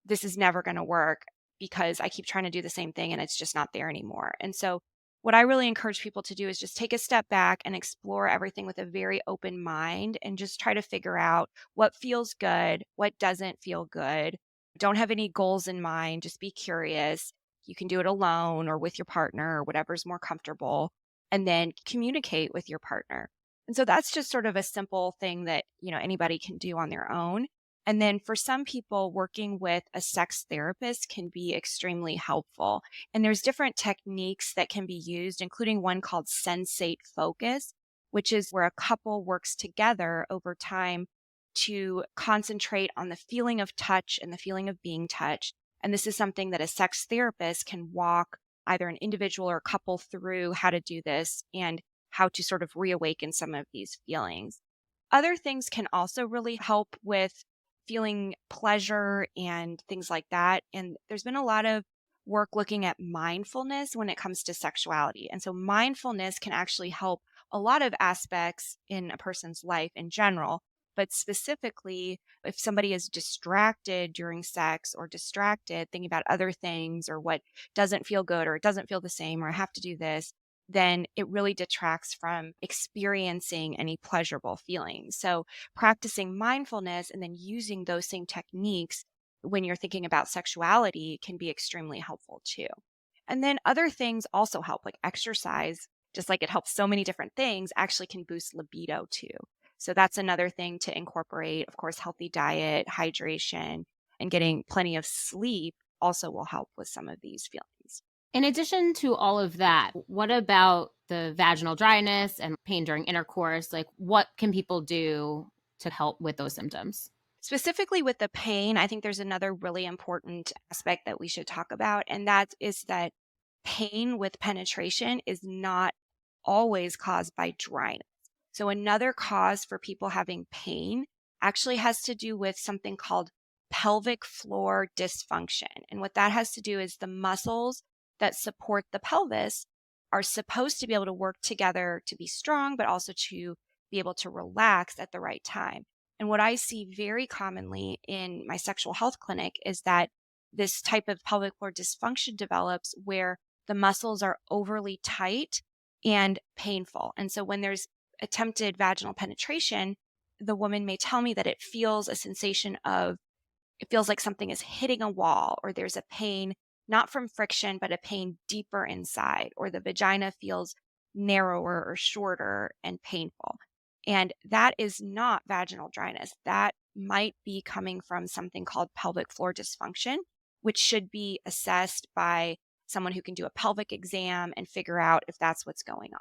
Speaker 1: this is never going to work because I keep trying to do the same thing and it's just not there anymore. And so what I really encourage people to do is just take a step back and explore everything with a very open mind and just try to figure out what feels good, what doesn't feel good, Don't have any goals in mind, just be curious. You can do it alone or with your partner or whatever's more comfortable, and then communicate with your partner. And so that's just sort of a simple thing that, anybody can do on their own. And then for some people, working with a sex therapist can be extremely helpful. And there's different techniques that can be used, including one called sensate focus, which is where a couple works together over time to concentrate on the feeling of touch and the feeling of being touched. And this is something that a sex therapist can walk either an individual or a couple through how to do this and how to sort of reawaken some of these feelings. Other things can also really help with feeling pleasure and things like that. And there's been a lot of work looking at mindfulness when it comes to sexuality. And so mindfulness can actually help a lot of aspects in a person's life in general. But specifically, if somebody is distracted during sex or distracted thinking about other things or what doesn't feel good or it doesn't feel the same or I have to do this, then it really detracts from experiencing any pleasurable feelings. So, practicing mindfulness and then using those same techniques when you're thinking about sexuality can be extremely helpful too. And then other things also help, like exercise, just like it helps so many different things, actually can boost libido too. So, that's another thing to incorporate. Of course, healthy diet, hydration, and getting plenty of sleep also will help with some of these feelings.
Speaker 2: In addition to all of that, what about the vaginal dryness and pain during intercourse? Like, what can people do to help with those symptoms?
Speaker 1: Specifically with the pain, I think there's another really important aspect that we should talk about, and that is that pain with penetration is not always caused by dryness. So, another cause for people having pain actually has to do with something called pelvic floor dysfunction. And what that has to do is the muscles that support the pelvis are supposed to be able to work together to be strong, but also to be able to relax at the right time. And what I see very commonly in my sexual health clinic is that this type of pelvic floor dysfunction develops where the muscles are overly tight and painful. And so when there's attempted vaginal penetration, the woman may tell me that it feels a sensation of, it feels like something is hitting a wall, or there's a pain, not from friction, but a pain deeper inside, or the vagina feels narrower or shorter and painful. And that is not vaginal dryness. That might be coming from something called pelvic floor dysfunction, which should be assessed by someone who can do a pelvic exam and figure out if that's what's going on.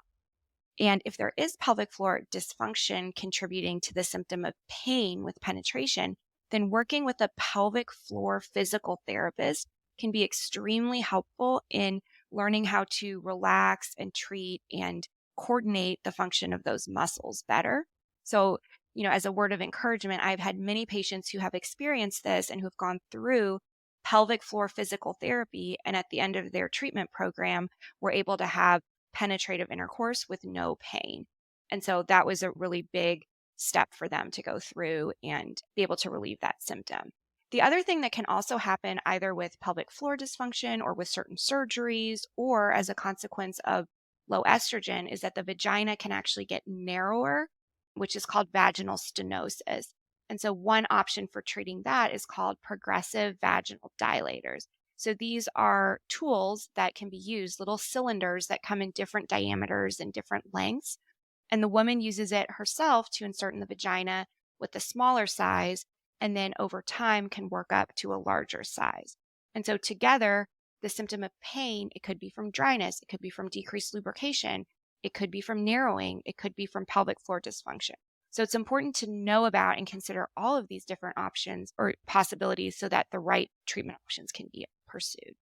Speaker 1: And if there is pelvic floor dysfunction contributing to the symptom of pain with penetration, then working with a pelvic floor physical therapist can be extremely helpful in learning how to relax and treat and coordinate the function of those muscles better. So, as a word of encouragement, I've had many patients who have experienced this and who have gone through pelvic floor physical therapy. And at the end of their treatment program, were able to have penetrative intercourse with no pain. And so that was a really big step for them to go through and be able to relieve that symptom. The other thing that can also happen either with pelvic floor dysfunction or with certain surgeries or as a consequence of low estrogen is that the vagina can actually get narrower, which is called vaginal stenosis. And so one option for treating that is called progressive vaginal dilators. So these are tools that can be used, little cylinders that come in different diameters and different lengths. And the woman uses it herself to insert in the vagina with the smaller size, and then over time can work up to a larger size. And so together, the symptom of pain, it could be from dryness, it could be from decreased lubrication, it could be from narrowing, it could be from pelvic floor dysfunction. So it's important to know about and consider all of these different options or possibilities so that the right treatment options can be pursued.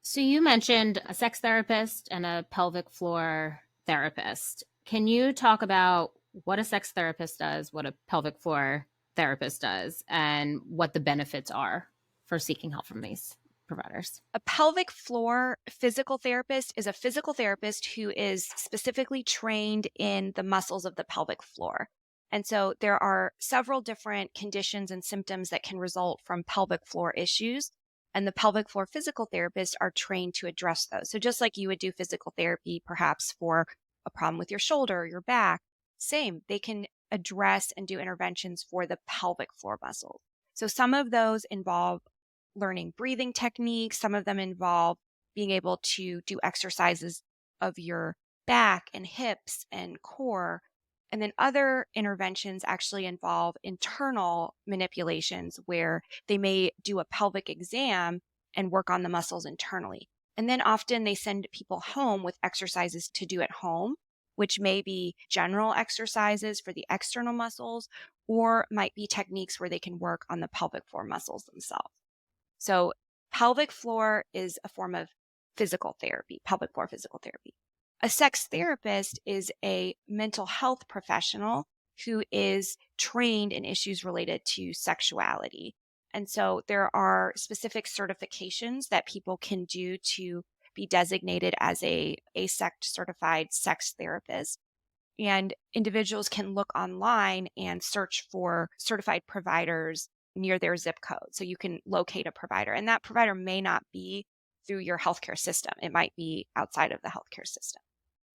Speaker 2: So you mentioned a sex therapist and a pelvic floor therapist. Can you talk about what a sex therapist does, what a pelvic floor therapist does, and what the benefits are for seeking help from these providers?
Speaker 1: A pelvic floor physical therapist is a physical therapist who is specifically trained in the muscles of the pelvic floor. And so there are several different conditions and symptoms that can result from pelvic floor issues. And the pelvic floor physical therapists are trained to address those. So just like you would do physical therapy, perhaps for a problem with your shoulder or your back, same, they can address and do interventions for the pelvic floor muscles. So some of those involve learning breathing techniques. Some of them involve being able to do exercises of your back and hips and core. And then other interventions actually involve internal manipulations where they may do a pelvic exam and work on the muscles internally. And then often they send people home with exercises to do at home, which may be general exercises for the external muscles, or might be techniques where they can work on the pelvic floor muscles themselves. So pelvic floor is a form of physical therapy, pelvic floor physical therapy. A sex therapist is a mental health professional who is trained in issues related to sexuality. And so there are specific certifications that people can do to be designated as a ASECT certified sex therapist. And individuals can look online and search for certified providers near their zip code. So you can locate a provider, and that provider may not be through your healthcare system. It might be outside of the healthcare system.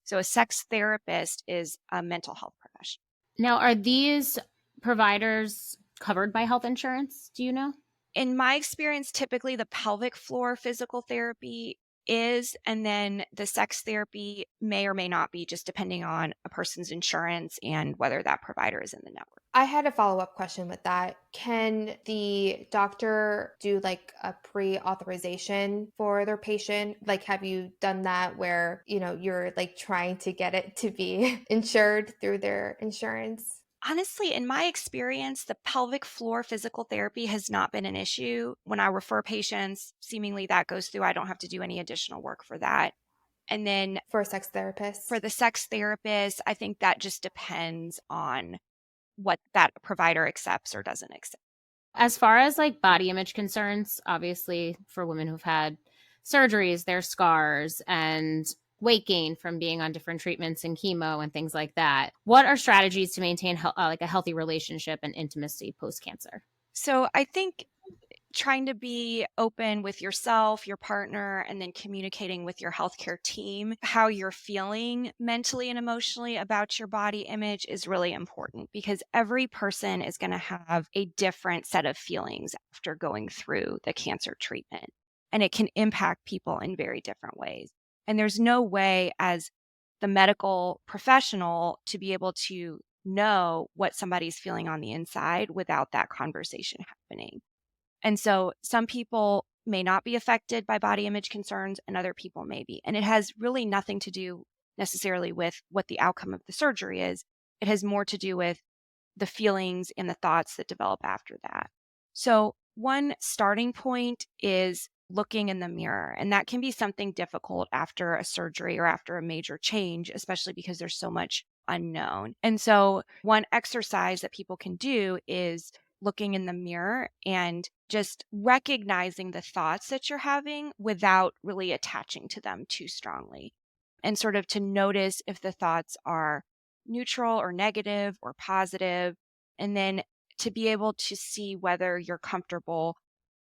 Speaker 1: So a sex therapist is a mental health professional.
Speaker 2: Now, are these providers covered by health insurance? Do you know?
Speaker 1: In my experience, typically the pelvic floor physical therapy is, and then the sex therapy may or may not be, just depending on a person's insurance and whether that provider is in the network.
Speaker 3: I had a follow-up question with that. Can the doctor do like a pre-authorization for their patient? Like, have you done that where, you're like trying to get it to be insured through their insurance?
Speaker 1: Honestly, in my experience, the pelvic floor physical therapy has not been an issue. When I refer patients, seemingly that goes through. I don't have to do any additional work for that. And then
Speaker 3: For a sex therapist?
Speaker 1: for the sex therapist, I think that just depends on what that provider accepts or doesn't accept.
Speaker 2: As far as like body image concerns, obviously for women who've had surgeries, their scars and weight gain from being on different treatments and chemo and things like that. What are strategies to maintain like a healthy relationship and intimacy post-cancer?
Speaker 1: So I think trying to be open with yourself, your partner, and then communicating with your healthcare team how you're feeling mentally and emotionally about your body image is really important, because every person is going to have a different set of feelings after going through the cancer treatment, and it can impact people in very different ways. And there's no way as the medical professional to be able to know what somebody's feeling on the inside without that conversation happening. And so some people may not be affected by body image concerns and other people may be. And it has really nothing to do necessarily with what the outcome of the surgery is. It has more to do with the feelings and the thoughts that develop after that. So one starting point is looking in the mirror. And that can be something difficult after a surgery or after a major change, especially because there's so much unknown. And so one exercise that people can do is looking in the mirror and just recognizing the thoughts that you're having without really attaching to them too strongly, and sort of to notice if the thoughts are neutral or negative or positive, and then to be able to see whether you're comfortable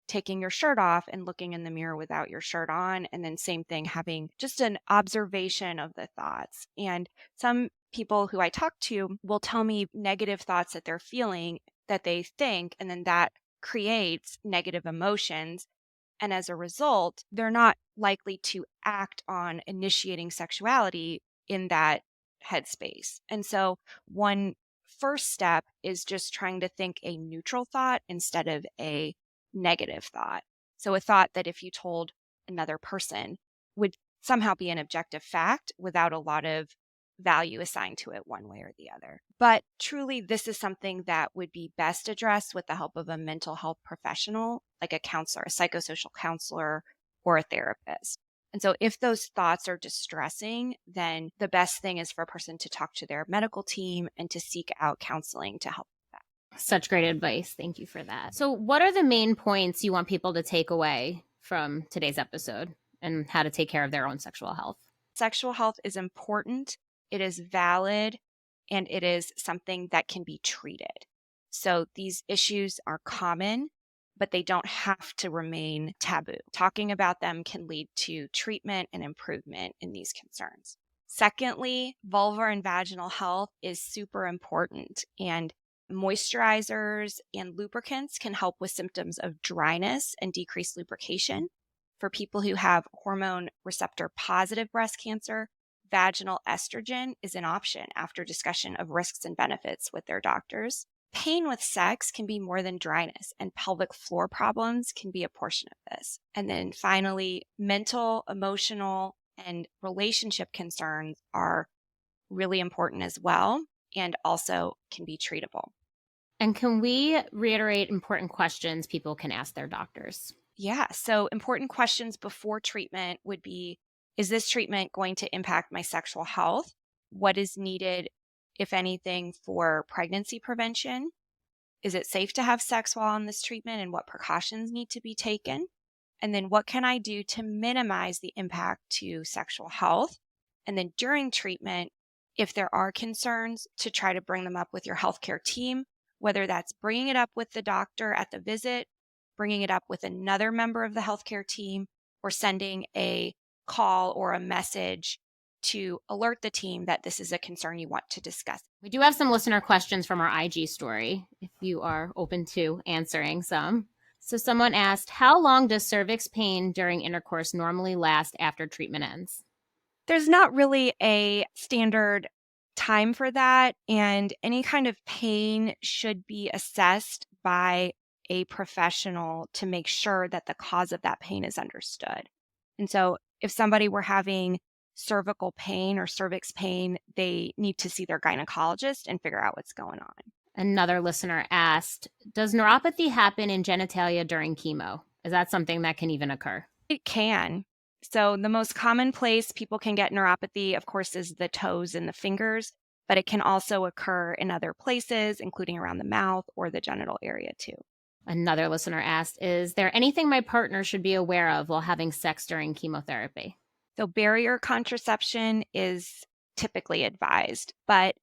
Speaker 1: taking your shirt off and looking in the mirror without your shirt on. And then same thing, having just an observation of the thoughts. And some people who I talk to will tell me negative thoughts that they're feeling, that they think, and then that creates negative emotions. And as a result, they're not likely to act on initiating sexuality in that headspace. And so one first step is just trying to think a neutral thought instead of a negative thought. So a thought that if you told another person would somehow be an objective fact without a lot of value assigned to it one way or the other. But truly, this is something that would be best addressed with the help of a mental health professional, like a counselor, a psychosocial counselor, or a therapist. And so if those thoughts are distressing, then the best thing is for a person to talk to their medical team and to seek out counseling to help with that.
Speaker 2: Such great advice. Thank you for that. So what are the main points you want people to take away from today's episode and how to take care of their own sexual health?
Speaker 1: Sexual health is important. It is valid, and it is something that can be treated. So these issues are common, but they don't have to remain taboo. Talking about them can lead to treatment and improvement in these concerns. Secondly, vulvar and vaginal health is super important. And Moisturizers and lubricants can help with symptoms of dryness and decreased lubrication. For people who have hormone receptor positive breast cancer, vaginal estrogen is an option after discussion of risks and benefits with their doctors. Pain with sex can be more than dryness, and pelvic floor problems can be a portion of this. And then finally, mental, emotional, and relationship concerns are really important as well and also can be treatable.
Speaker 2: And can we reiterate important questions people can ask their doctors?
Speaker 1: Yeah, so important questions before treatment would be, is this treatment going to impact my sexual health? What is needed, if anything, for pregnancy prevention? Is it safe to have sex while on this treatment, and what precautions need to be taken? And then what can I do to minimize the impact to sexual health? And then during treatment, if there are concerns, to try to bring them up with your healthcare team, whether that's bringing it up with the doctor at the visit, bringing it up with another member of the healthcare team, or sending a call or a message to alert the team that this is a concern you want to discuss.
Speaker 2: We do have some listener questions from our IG story, if you are open to answering some. So someone asked, how long does cervix pain during intercourse normally last after treatment ends?
Speaker 1: There's not really a standard time for that, and any kind of pain should be assessed by a professional to make sure that the cause of that pain is understood. And so if somebody were having cervical pain or cervix pain, they need to see their gynecologist and figure out what's going on.
Speaker 2: Another listener asked, does neuropathy happen in genitalia during chemo? Is that something that can even occur?
Speaker 1: It can. So the most common place people can get neuropathy, of course, is the toes and the fingers, but it can also occur in other places, including around the mouth or the genital area too.
Speaker 2: Another listener asked, is there anything my partner should be aware of while having sex during chemotherapy?
Speaker 1: So barrier contraception is typically advised, but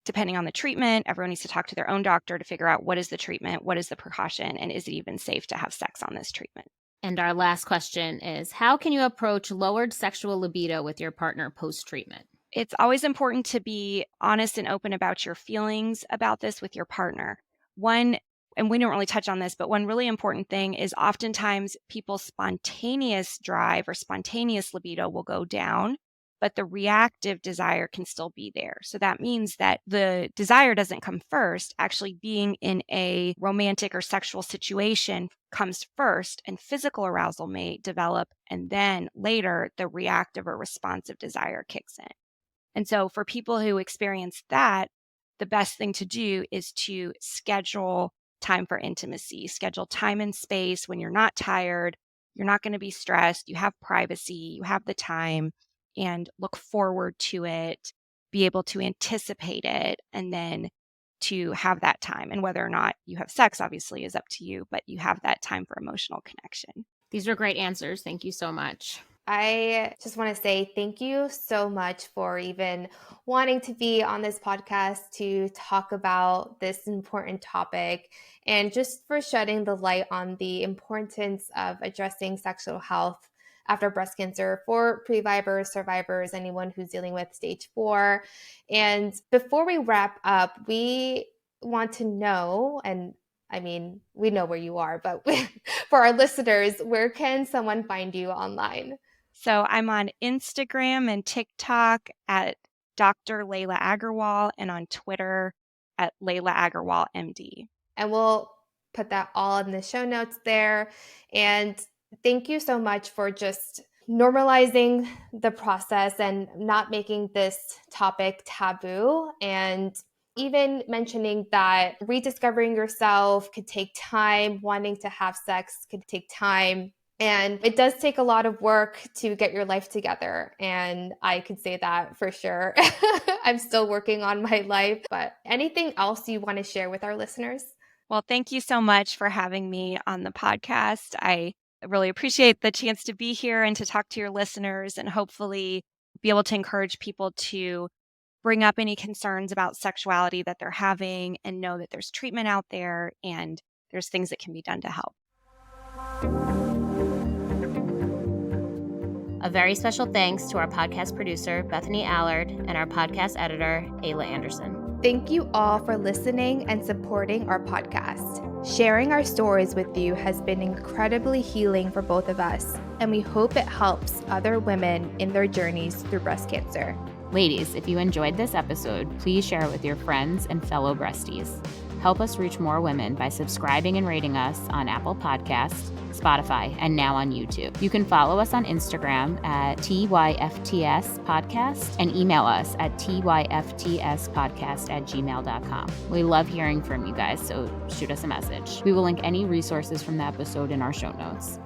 Speaker 1: depending on the treatment, everyone needs to talk to their own doctor to figure out what is the treatment, what is the precaution, and is it even safe to have sex on this treatment?
Speaker 2: And our last question is, how can you approach lowered sexual libido with your partner post-treatment?
Speaker 1: It's always important to be honest and open about your feelings about this with your partner. One, and we don't really touch on this, but one really important thing is oftentimes people's spontaneous drive or spontaneous libido will go down, but the reactive desire can still be there. So that means that the desire doesn't come first. Actually, being in a romantic or sexual situation comes first, and physical arousal may develop, and then later the reactive or responsive desire kicks in. And so for people who experience that, the best thing to do is to schedule time for intimacy, schedule time and space when you're not tired, you're not going to be stressed, you have privacy, you have the time, and look forward to it, be able to anticipate it, and then to have that time. And whether or not you have sex, obviously, is up to you, but you have that time for emotional connection.
Speaker 2: These are great answers. Thank you so much.
Speaker 3: I just want to say thank you so much for even wanting to be on this podcast to talk about this important topic, and just for shedding the light on the importance of addressing sexual health after breast cancer for previvors, survivors, anyone who's dealing with stage 4. And before we wrap up, we want to know, and I mean, we know where you are, but for our listeners, where can someone find you online?
Speaker 1: So I'm on Instagram and TikTok at Dr. Layla Agrawal, and on Twitter at Layla Agrawal MD.
Speaker 3: And we'll put that all in the show notes there. And thank you so much for just normalizing the process and not making this topic taboo, and even mentioning that rediscovering yourself could take time, wanting to have sex could take time. And it does take a lot of work to get your life together. And I could say that for sure. I'm still working on my life. But anything else you want to share with our listeners?
Speaker 1: Well, thank you so much for having me on the podcast. I really appreciate the chance to be here and to talk to your listeners, and hopefully be able to encourage people to bring up any concerns about sexuality that they're having, and know that there's treatment out there and there's things that can be done to help.
Speaker 2: A very special thanks to our podcast producer, Bethany Allard, and our podcast editor, Ayla Anderson.
Speaker 3: Thank you all for listening and supporting our podcast. Sharing our stories with you has been incredibly healing for both of us, and we hope it helps other women in their journeys through breast cancer.
Speaker 2: Ladies, if you enjoyed this episode, please share it with your friends and fellow breasties. Help us reach more women by subscribing and rating us on Apple Podcasts, Spotify, and now on YouTube. You can follow us on Instagram at TYFTS Podcast and email us at tyftspodcast@gmail.com. We love hearing from you guys, so shoot us a message. We will link any resources from the episode in our show notes.